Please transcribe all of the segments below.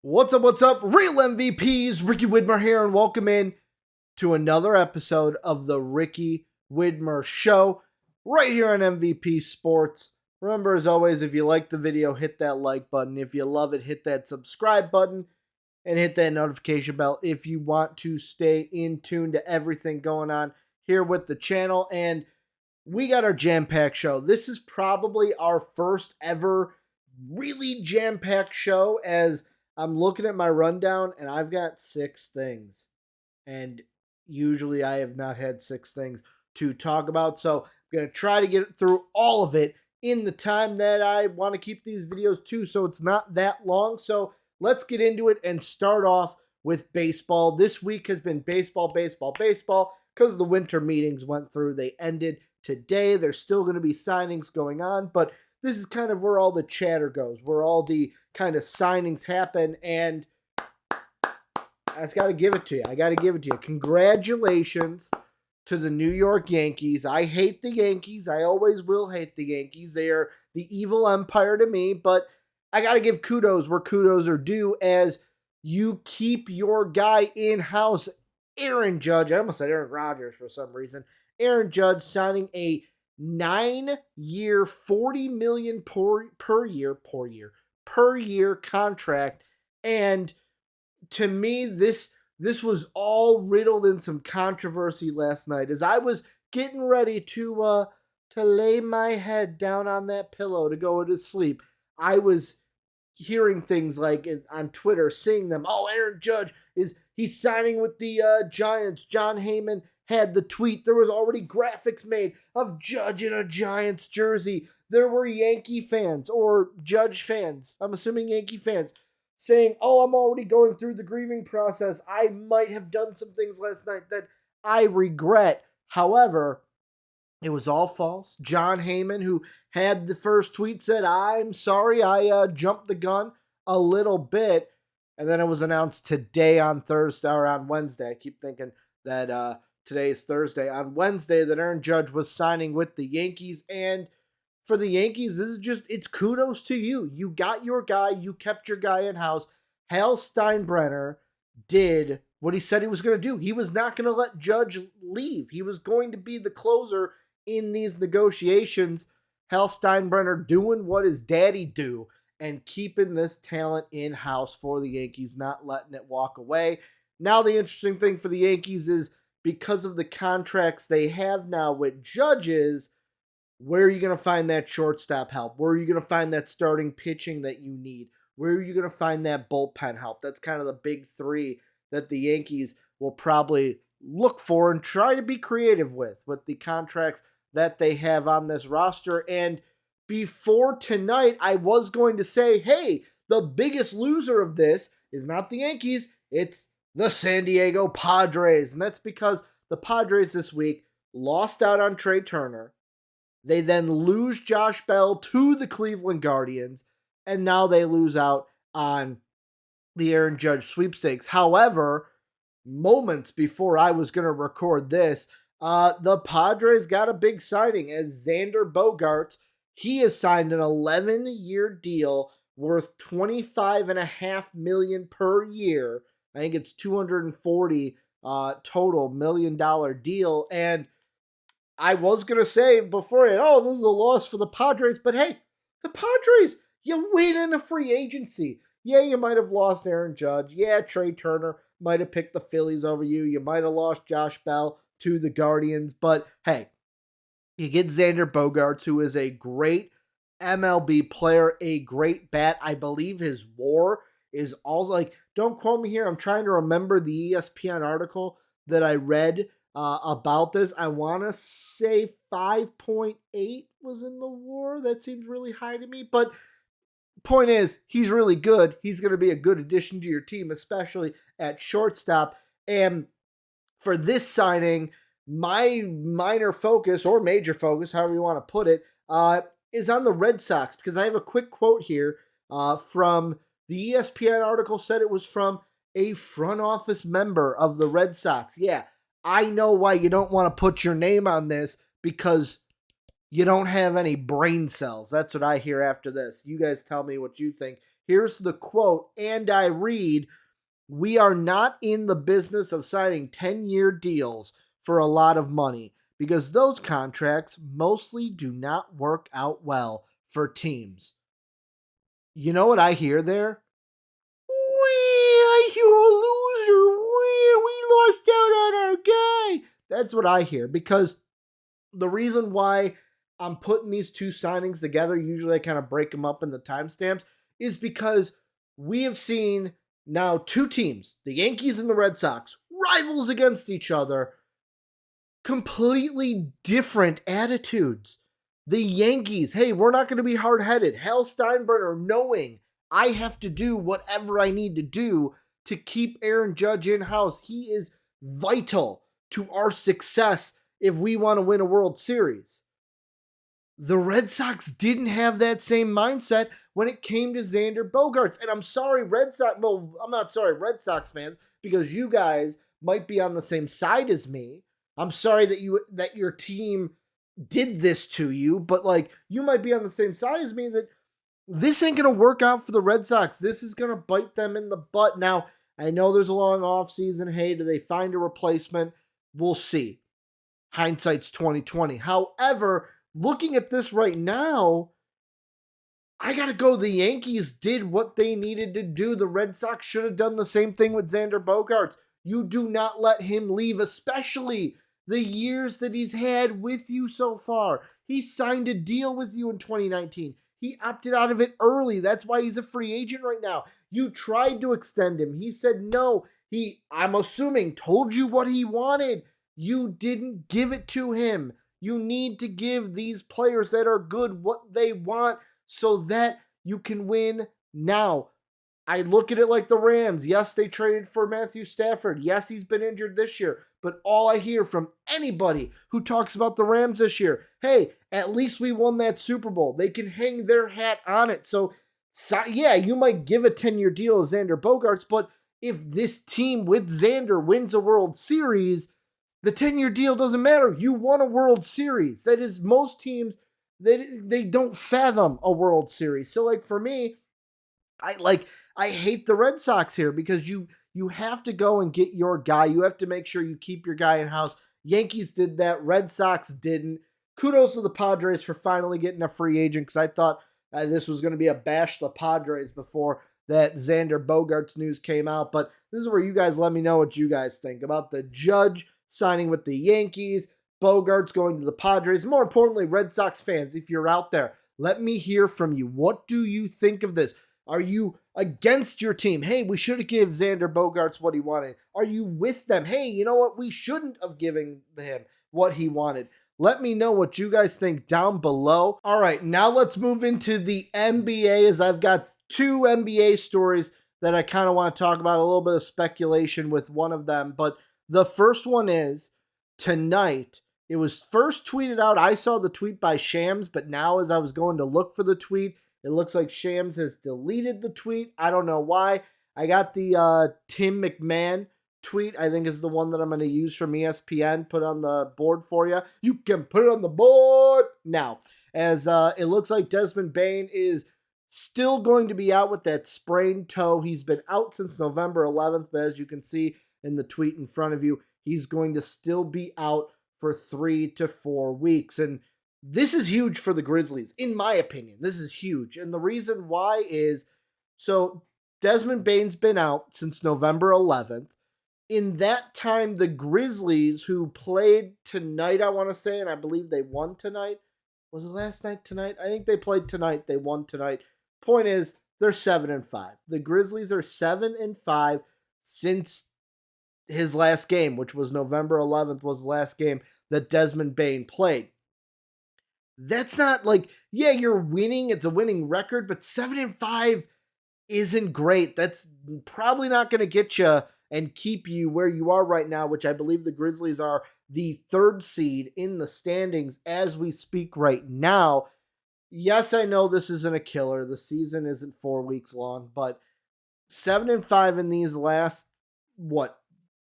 What's up, real MVPs? Ricky Widmer here, and welcome in to another episode of the Ricky Widmer Show, right here on MVP Sports. Remember, as always, if you like the video, hit that like button. If you love it, hit that subscribe button, and hit that notification bell if you want to stay in tune to everything going on here with the channel. And we got our jam-packed show. This is probably our first ever really jam-packed show, as I'm looking at my rundown and I've got 6 things. And usually I have not had 6 things to talk about. So I'm going to try to get through all of it in the time that I want to keep these videos to, so it's not that long. So let's get into it and start off with baseball. This week has been baseball, because the winter meetings went through. They ended today. There's still going to be signings going on, but this is kind of where all the chatter goes, where all the kind of signings happen, and I just got to give it to you. Congratulations to the New York Yankees. I hate the Yankees. I always will hate the Yankees. They are the evil empire to me, but I got to give kudos where kudos are due, as you keep your guy in-house. Aaron Judge, I almost said Aaron Rodgers for some reason. Aaron Judge signing a 9-year, $40 million per year contract. And to me, this was all riddled in some controversy last night. As I was getting ready to lay my head down on that pillow to go to sleep, I was hearing things like on Twitter, seeing them. Oh, Aaron Judge he's signing with the Giants. John Heyman had the tweet. There was already graphics made of Judge in a Giants jersey. There were Yankee fans or Judge fans, I'm assuming Yankee fans, saying, oh, I'm already going through the grieving process. I might have done some things last night that I regret. However, it was all false. John Heyman, who had the first tweet, said, I'm sorry, I jumped the gun a little bit. And then it was announced today on Thursday, or on Wednesday. I keep thinking that today is Thursday. On Wednesday, that Aaron Judge was signing with the Yankees. And for the Yankees, this is it's kudos to you. You got your guy. You kept your guy in-house. Hal Steinbrenner did what he said he was going to do. He was not going to let Judge leave. He was going to be the closer in these negotiations. Hal Steinbrenner doing what his daddy do and keeping this talent in-house for the Yankees, not letting it walk away. Now the interesting thing for the Yankees is, because of the contracts they have now with Judges, where are you going to find that shortstop help? Where are you going to find that starting pitching that you need? Where are you going to find that bullpen help? That's kind of the big 3 that the Yankees will probably look for and try to be creative with the contracts that they have on this roster. And before tonight, I was going to say, hey, the biggest loser of this is not the Yankees, it's the San Diego Padres. And that's because the Padres this week lost out on Trey Turner. They then lose Josh Bell to the Cleveland Guardians, and now they lose out on the Aaron Judge sweepstakes. However, moments before I was going to record this, the Padres got a big signing, as Xander Bogaerts, he has signed an 11-year deal worth $25.5 million per year. I think it's $240 total $1 million deal. And I was going to say before, oh, this is a loss for the Padres. But hey, the Padres, you win in a free agency. Yeah, you might have lost Aaron Judge. Yeah, Trey Turner might have picked the Phillies over you. You might have lost Josh Bell to the Guardians. But hey, you get Xander Bogaerts, who is a great MLB player, a great bat. I believe his WAR is also, like, don't quote me here. I'm trying to remember the ESPN article that I read about this. I want to say 5.8 was in the WAR. That seems really high to me. But point is, he's really good. He's going to be a good addition to your team, especially at shortstop. And for this signing, my minor focus, or major focus, however you want to put it, is on the Red Sox, because I have a quick quote here from the ESPN article. Said it was from a front office member of the Red Sox. Yeah, I know why you don't want to put your name on this, because you don't have any brain cells. That's what I hear after this. You guys tell me what you think Here's the quote, and I read, "We are not in the business of signing 10-year deals for a lot of money because those contracts mostly do not work out well for teams." You know what I hear there? I hear a loser. We lost out on our guy. That's what I hear, because the reason why I'm putting these two signings together, usually I kind of break them up in the timestamps, is because we have seen now two teams, the Yankees and the Red Sox, rivals against each other, completely different attitudes. The Yankees, hey, we're not going to be hard-headed. Hal Steinbrenner knowing I have to do whatever I need to do to keep Aaron Judge in-house. He is vital to our success if we want to win a World Series. The Red Sox didn't have that same mindset when it came to Xander Bogaerts. And I'm sorry, Red Sox fans, because you guys might be on the same side as me. I'm sorry that your team did this to you, but like, you might be on the same side as me, that this ain't going to work out for the Red Sox. This is going to bite them in the butt. Now, I know there's a long offseason. Hey, do they find a replacement? We'll see. Hindsight's 2020. However, looking at this right now, I got to go. The Yankees did what they needed to do. The Red Sox should have done the same thing with Xander Bogaerts. You do not let him leave, especially the years that he's had with you so far. He signed a deal with you in 2019. He opted out of it early. That's why he's a free agent right now. You tried to extend him. He said no. I'm assuming, told you what he wanted. You didn't give it to him. You need to give these players that are good what they want so that you can win now. I look at it like the Rams. Yes, they traded for Matthew Stafford. Yes, he's been injured this year. But all I hear from anybody who talks about the Rams this year, hey, at least we won that Super Bowl. They can hang their hat on it. So yeah, you might give a 10-year deal to Xander Bogaerts, but if this team with Xander wins a World Series, the 10-year deal doesn't matter. You won a World Series. That is, most teams, they don't fathom a World Series. So like, for me, I hate the Red Sox here, because you have to go and get your guy. You have to make sure you keep your guy in house. Yankees did that. Red Sox didn't. Kudos to the Padres for finally getting a free agent, because I thought this was going to be a bash the Padres before that Xander Bogaerts news came out. But this is where you guys let me know what you guys think about the Judge signing with the Yankees, Bogaerts going to the Padres. More importantly, Red Sox fans, if you're out there, let me hear from you. What do you think of this? Are you against your team? Hey, we should have given Xander Bogaerts what he wanted. Are you with them? Hey, you know what? We shouldn't have given him what he wanted. Let me know what you guys think down below. All right, now let's move into the NBA, as I've got two NBA stories that I kind of want to talk about, a little bit of speculation with one of them. But the first one is tonight. It was first tweeted out. I saw the tweet by Shams, but now as I was going to look for the tweet, it looks like Shams has deleted the tweet. I don't know why. I got the Tim McMahon tweet, I think is the one that I'm going to use from ESPN, put on the board for you. You can put it on the board now. As it looks like Desmond Bane is still going to be out with that sprained toe. He's been out since November 11th, but as you can see in the tweet in front of you, he's going to still be out for 3 to 4 weeks. And this is huge for the Grizzlies, in my opinion. This is huge. And the reason why is, so Desmond Bane's been out since November 11th. In that time, the Grizzlies, who played tonight, I want to say, and I believe they won tonight. Was it last night tonight? I think they played tonight. They won tonight. Point is, they're 7-5. The Grizzlies are 7-5 since his last game, which was November 11th, was the last game that Desmond Bane played. That's not like, yeah, you're winning. It's a winning record, but 7-5 isn't great. That's probably not going to get you and keep you where you are right now, which I believe the Grizzlies are the 3rd seed in the standings as we speak right now. Yes, I know this isn't a killer. The season isn't 4 weeks long, but 7-5 in these last, what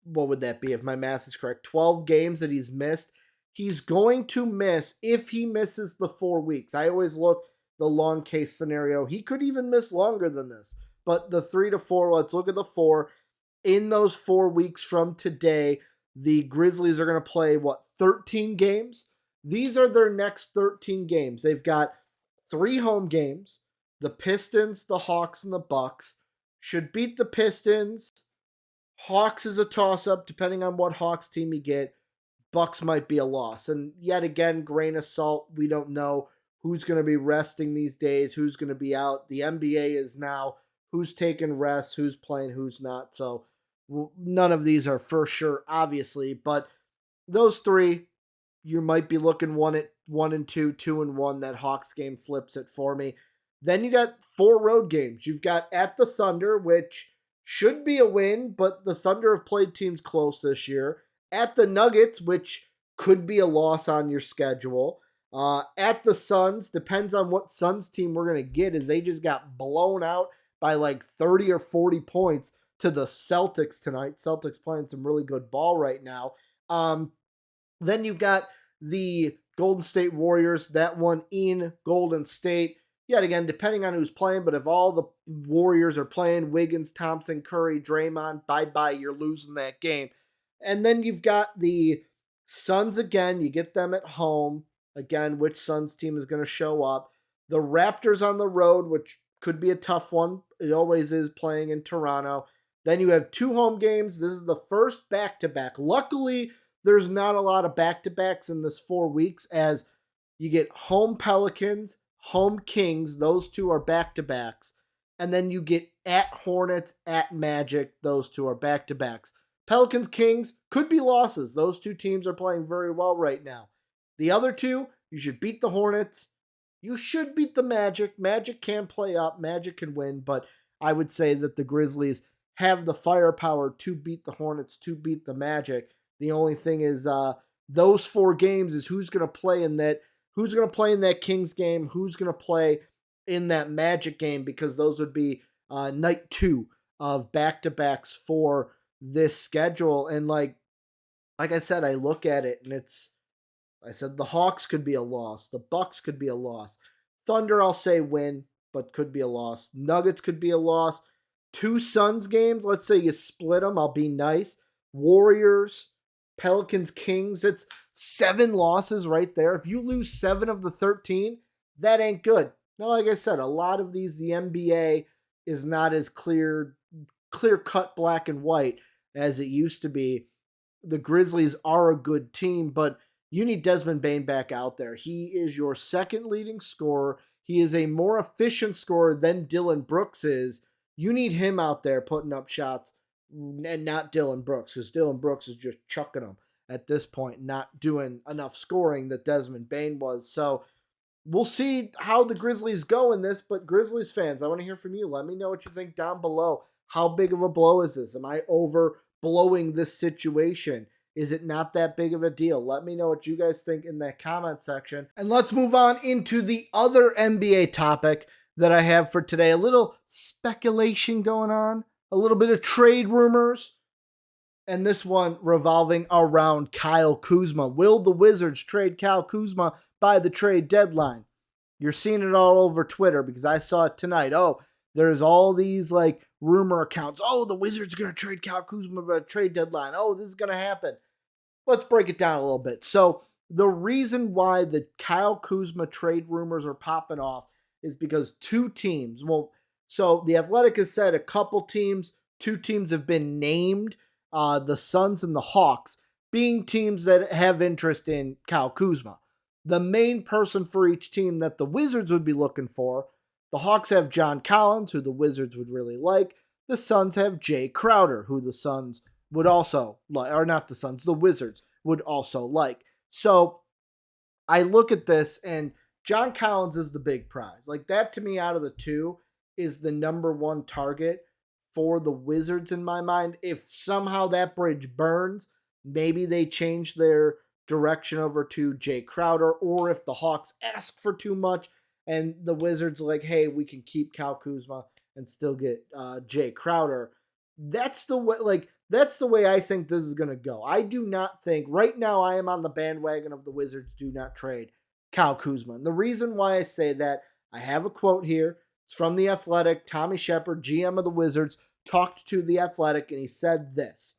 would that be if my math is correct? 12 games that he's missed. He's going to miss, if he misses the 4 weeks. I always look, the long case scenario. He could even miss longer than this. But the 3 to 4, let's look at the 4. In those 4 weeks from today, the Grizzlies are going to play, 13 games? These are their next 13 games. They've got 3 home games. The Pistons, the Hawks, and the Bucks. Should beat the Pistons. Hawks is a toss-up depending on what Hawks team you get. Bucks might be a loss. And yet again, grain of salt, we don't know who's going to be resting these days, who's going to be out. The NBA is now who's taking rest, who's playing, who's not. So none of these are for sure, obviously. But those 3, you might be looking 1-2, 2-1. That Hawks game flips it for me. Then you got 4 road games. You've got at the Thunder, which should be a win, but the Thunder have played teams close this year. At the Nuggets, which could be a loss on your schedule. At the Suns, depends on what Suns team we're going to get, as they just got blown out by like 30 or 40 points to the Celtics tonight. Celtics playing some really good ball right now. Then you've got the Golden State Warriors, that one in Golden State. Yet again, depending on who's playing, but if all the Warriors are playing, Wiggins, Thompson, Curry, Draymond, bye-bye, you're losing that game. And then you've got the Suns again. You get them at home. Again, which Suns team is going to show up? The Raptors on the road, which could be a tough one. It always is, playing in Toronto. Then you have 2 home games. This is the first back-to-back. Luckily, there's not a lot of back-to-backs in this 4 weeks, as you get home Pelicans, home Kings. Those 2 are back-to-backs. And then you get at Hornets, at Magic. Those 2 are back-to-backs. Pelicans, Kings could be losses. Those 2 teams are playing very well right now. The other 2, you should beat the Hornets. You should beat the Magic. Magic can play up. Magic can win. But I would say that the Grizzlies have the firepower to beat the Hornets, to beat the Magic. The only thing is those 4 games is who's going to play in that. Who's going to play in that Kings game? Who's going to play in that Magic game? Because those would be night 2 of back-to-backs for this schedule. And like I said, I look at it and I said the Hawks could be a loss. The Bucks could be a loss. Thunder, I'll say win, but could be a loss. Nuggets could be a loss. 2 Suns games, let's say you split them, I'll be nice. Warriors, Pelicans, Kings, it's 7 losses right there. If you lose 7 of the 13, that ain't good. Now, like I said, a lot of these, the NBA is not as clear-cut black and white as it used to be. The Grizzlies are a good team, but you need Desmond Bane back out there. He is your second leading scorer. He is a more efficient scorer than Dillon Brooks is. You need him out there putting up shots, and not Dillon Brooks, because Dillon Brooks is just chucking them at this point, not doing enough scoring that Desmond Bane was. So we'll see how the Grizzlies go in this, but Grizzlies fans, I want to hear from you. Let me know what you think down below. How big of a blow is this? Am I overblowing this situation? Is it not that big of a deal? Let me know what you guys think in that comment section. And let's move on into the other NBA topic that I have for today. A little speculation going on, a little bit of trade rumors, and this one revolving around Kyle Kuzma. Will the Wizards trade Kyle Kuzma by the trade deadline? You're seeing it all over Twitter because I saw it tonight. Oh, there's all these like rumor accounts. Oh, the Wizards are going to trade Kyle Kuzma by the trade deadline. Oh, this is going to happen. Let's break it down a little bit. So the reason why the Kyle Kuzma trade rumors are popping off is because 2 teams, so the Athletic has said a couple teams, 2 teams have been named, the Suns and the Hawks, being teams that have interest in Kyle Kuzma. The main person for each team that the Wizards would be looking for, the Hawks have John Collins, who the Wizards would really like. The Suns have Jay Crowder, who the Suns would also like, or not the Suns, the Wizards would also like. So I look at this, and John Collins is the big prize. Like, that to me, out of the 2, is the number 1 target for the Wizards in my mind. If somehow that bridge burns, maybe they change their direction over to Jay Crowder, or if the Hawks ask for too much and the Wizards are like, hey, we can keep Kyle Kuzma and still get Jay Crowder. That's the way I think this is going to go. I do not think, right now I am on the bandwagon of the Wizards do not trade Kyle Kuzma. And the reason why I say that, I have a quote here. It's from The Athletic. Tommy Shepard, GM of the Wizards, talked to The Athletic, and he said this: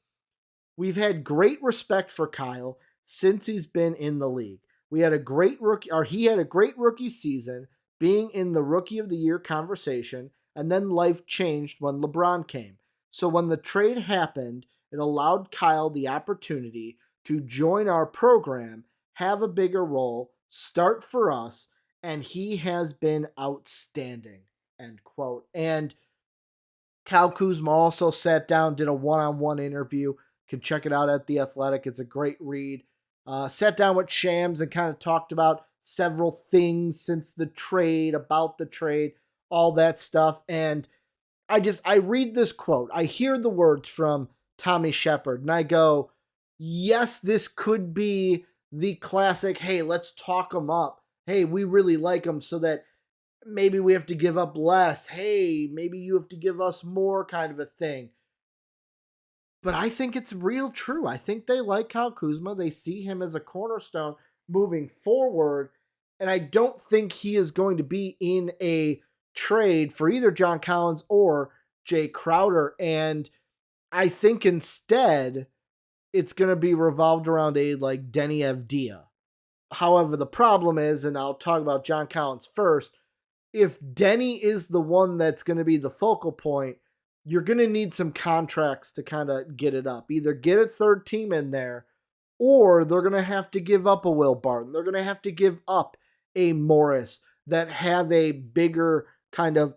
"We've had great respect for Kyle since he's been in the league. He had a great rookie season, being in the Rookie of the Year conversation, and then life changed when LeBron came. So when the trade happened, it allowed Kyle the opportunity to join our program, have a bigger role, start for us, and he has been outstanding." End quote. And Kyle Kuzma also sat down, did a one-on-one interview. You can check it out at The Athletic. It's a great read. Sat down with Shams and kind of talked about several things since the trade, about the trade, all that stuff. And I read this quote. I hear the words from Tommy Shepard, and I go, yes, this could be the classic, hey, let's talk him up. Hey, we really like him, so that maybe we have to give up less. Hey, maybe you have to give us more, kind of a thing. But I think it's real true. I think they like Kyle Kuzma. They see him as a cornerstone moving forward. And I don't think he is going to be in a trade for either John Collins or Jay Crowder. And I think instead it's going to be revolved around a like Denny Avdia. However, the problem is, and I'll talk about John Collins first, if Denny is the one that's going to be the focal point, you're going to need some contracts to kind of get it up. Either get a third team in there, or they're going to have to give up a Will Barton. They're going to have to give up a Morris that have a bigger, kind of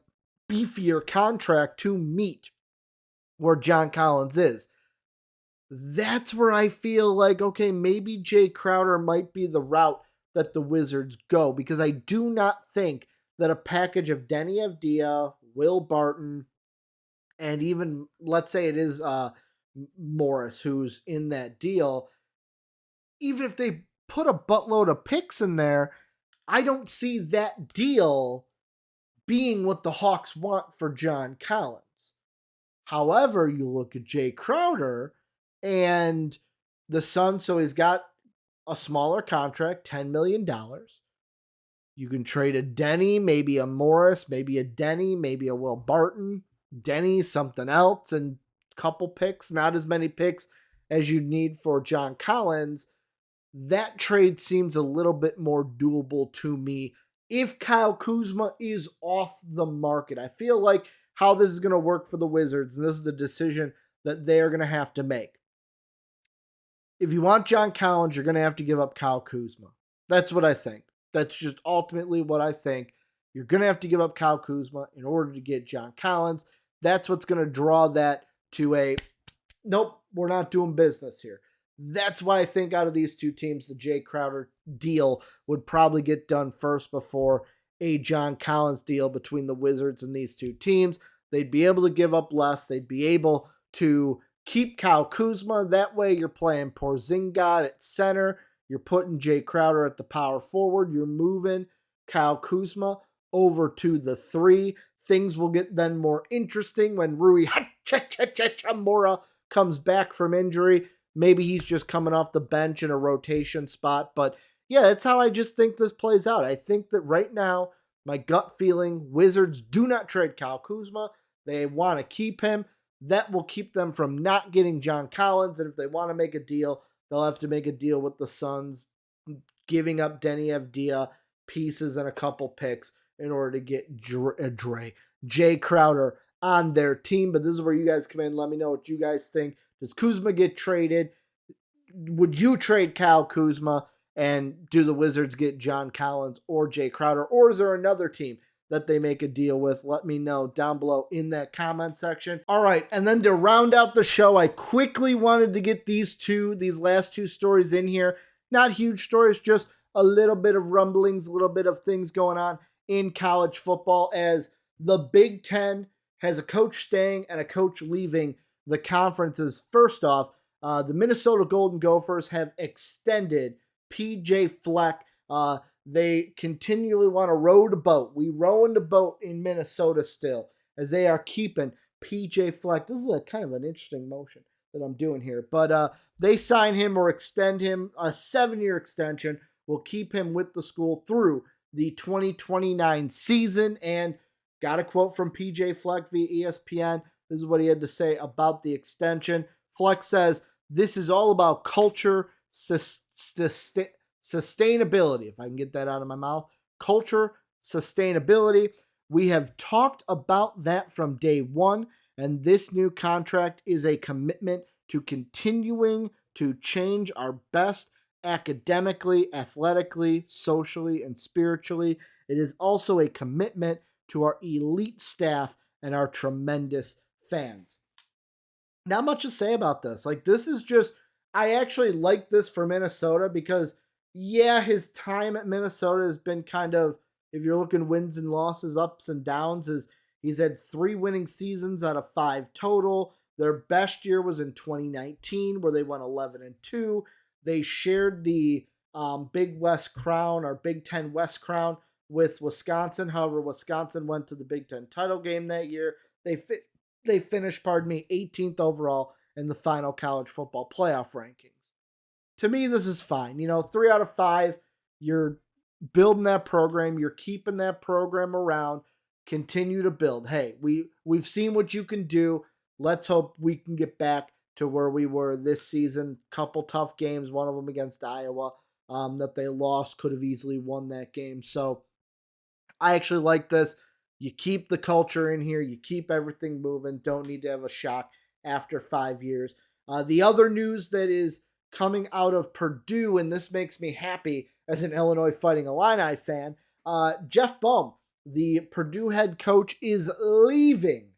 beefier contract to meet where John Collins is. That's where I feel like, okay, maybe Jay Crowder might be the route that the Wizards go, because I do not think that a package of Denny Avdia, Will Barton, and even, let's say it is Morris who's in that deal, even if they put a buttload of picks in there, I don't see that deal being what the Hawks want for John Collins. However, you look at Jay Crowder and the Suns, so he's got a smaller contract, $10 million. You can trade a Denny, maybe a Morris, maybe a Denny, maybe a Will Barton, Denny, something else, and a couple picks, not as many picks as you need for John Collins. That trade seems a little bit more doable to me if Kyle Kuzma is off the market. I feel like how this is going to work for the Wizards, and this is the decision that they're going to have to make. If you want John Collins, you're going to have to give up Kyle Kuzma. That's what I think. That's just ultimately what I think. You're going to have to give up Kyle Kuzma in order to get John Collins. That's what's going to draw that to a, nope, we're not doing business here. That's why I think out of these two teams, the Jay Crowder deal would probably get done first before a John Collins deal between the Wizards and these two teams. They'd be able to give up less. They'd be able to keep Kyle Kuzma. That way you're playing Porzingis at center. You're putting Jay Crowder at the power forward. You're moving Kyle Kuzma over to the 3. Things will get then more interesting when Rui Hachimura comes back from injury. Maybe he's just coming off the bench in a rotation spot. But yeah, that's how I just think this plays out. I think that right now, my gut feeling, Wizards do not trade Kyle Kuzma. They want to keep him. That will keep them from not getting John Collins. And if they want to make a deal, they'll have to make a deal with the Suns, giving up Denny Avdia pieces and a couple picks in order to get Jay Crowder on their team. But this is where you guys come in. Let me know what you guys think. Does Kuzma get traded? Would you trade Kyle Kuzma? And do the Wizards get John Collins or Jay Crowder? Or is there another team that they make a deal with? Let me know down below in that comment section. All right, and then to round out the show, I quickly wanted to get these last two stories in here. Not huge stories, just a little bit of rumblings, a little bit of things going on in college football as the Big Ten has a coach staying and a coach leaving the conferences. First off, the Minnesota Golden Gophers have extended PJ Fleck. They continually want to row the boat. We rowing the boat in Minnesota still, as they are keeping PJ Fleck. This is a kind of an interesting motion that I'm doing here. But they sign him or extend him, a 7-year extension. Will keep him with the school through the 2029 season. And got a quote from PJ Fleck via ESPN. This is what he had to say about the extension. Fleck says, "This is all about culture, sustainability," if I can get that out of my mouth. Culture, sustainability. We have talked about that from day one, and this new contract is a commitment to continuing to change our best academically, athletically, socially, and spiritually. It is also a commitment to our elite staff and our tremendous fans. Not much to say about this. Like, this is just, I actually like this for Minnesota because, yeah, his time at Minnesota has been kind of, if you're looking wins and losses, ups and downs, is he's had 3 winning seasons out of 5 total. Their best year was in 2019 where they went 11-2. They shared the Big West crown or Big Ten West crown with Wisconsin. However, Wisconsin went to the Big Ten title game that year. They finished, 18th overall in the final college football playoff rankings. To me, this is fine. 3 out of 5, you're building that program. You're keeping that program around. Continue to build. Hey, we've seen what you can do. Let's hope we can get back to where we were this season. Couple tough games, one of them against Iowa that they lost. Could have easily won that game. So I actually like this. You keep the culture in here. You keep everything moving. Don't need to have a shock after 5 years. The other news that is coming out of Purdue, and this makes me happy as an Illinois Fighting Illini fan, Jeff Brohm, the Purdue head coach, is leaving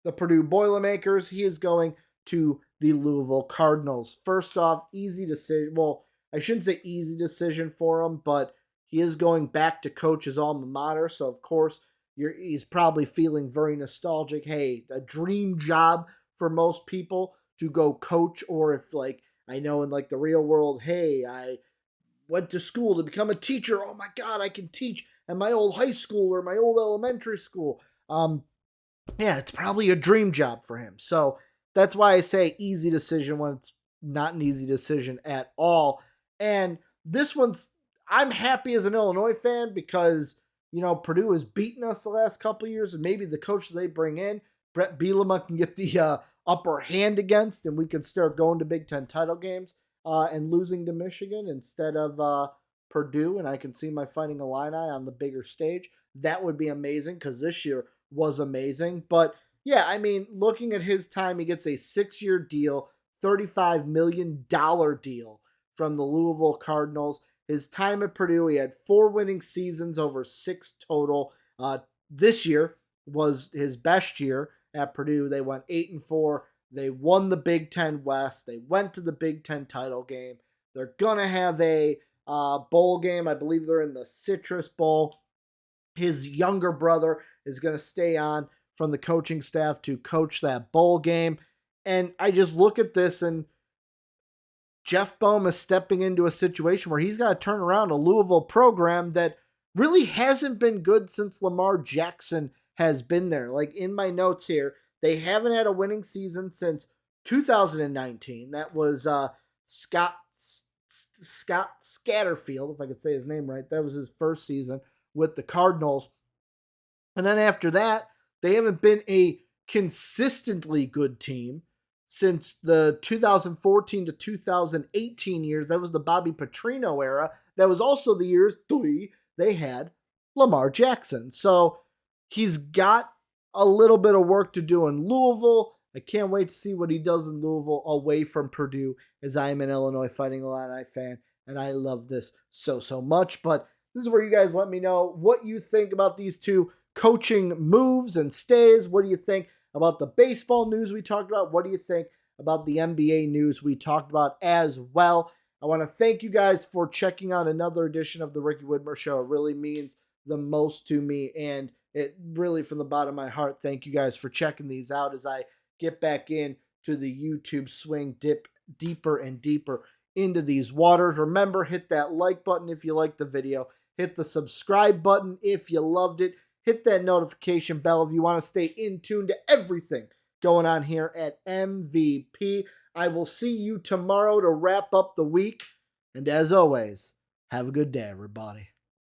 the Purdue Boilermakers. He is going to the Louisville Cardinals. First off, easy decision. Well, I shouldn't say easy decision for him, but he is going back to coach his alma mater. So, of course, he's probably feeling very nostalgic. Hey, a dream job for most people to go coach, or if, like, I know in like the real world, hey, I went to school to become a teacher. Oh my God, I can teach at my old high school or my old elementary school. Yeah, it's probably a dream job for him. So that's why I say easy decision when it's not an easy decision at all. And this one's, I'm happy as an Illinois fan because, Purdue has beaten us the last couple of years, and maybe the coach they bring in, Brett Bielema, can get the upper hand against, and we can start going to Big Ten title games and losing to Michigan instead of Purdue, and I can see my Fighting Illini on the bigger stage. That would be amazing because this year was amazing. But yeah, I mean, looking at his time, he gets a 6-year deal, $35 million deal from the Louisville Cardinals. His time at Purdue, he had 4 winning seasons over 6 total. This year was his best year at Purdue. They went 8-4. They won the Big Ten West. They went to the Big Ten title game. They're going to have a bowl game. I believe they're in the Citrus Bowl. His younger brother is going to stay on from the coaching staff to coach that bowl game. And I just look at this, and Jeff Brohm is stepping into a situation where he's got to turn around a Louisville program that really hasn't been good since Lamar Jackson has been there. Like in my notes here, they haven't had a winning season since 2019. That was Scott Scatterfield, if I could say his name right. That was his first season with the Cardinals. And then after that, they haven't been a consistently good team since the 2014 to 2018 years. That was the Bobby Petrino era. That was also the years they had Lamar Jackson. So he's got a little bit of work to do in Louisville. I can't wait to see what he does in Louisville away from Purdue, as I am an Illinois Fighting Illini fan, and I love this so much. But this is where you guys let me know what you think about these two coaching moves and stays. What do you think about the baseball news we talked about? What do you think about the NBA news we talked about as well? I want to thank you guys for checking out another edition of the Ricky Widmer Show. It really means the most to me, and it really, from the bottom of my heart, thank you guys for checking these out as I get back in to the YouTube swing, dip deeper and deeper into these waters. Remember, hit that like button if you liked the video. Hit the subscribe button if you loved it. Hit that notification bell if you want to stay in tune to everything going on here at MVP. I will see you tomorrow to wrap up the week. And as always, have a good day, everybody.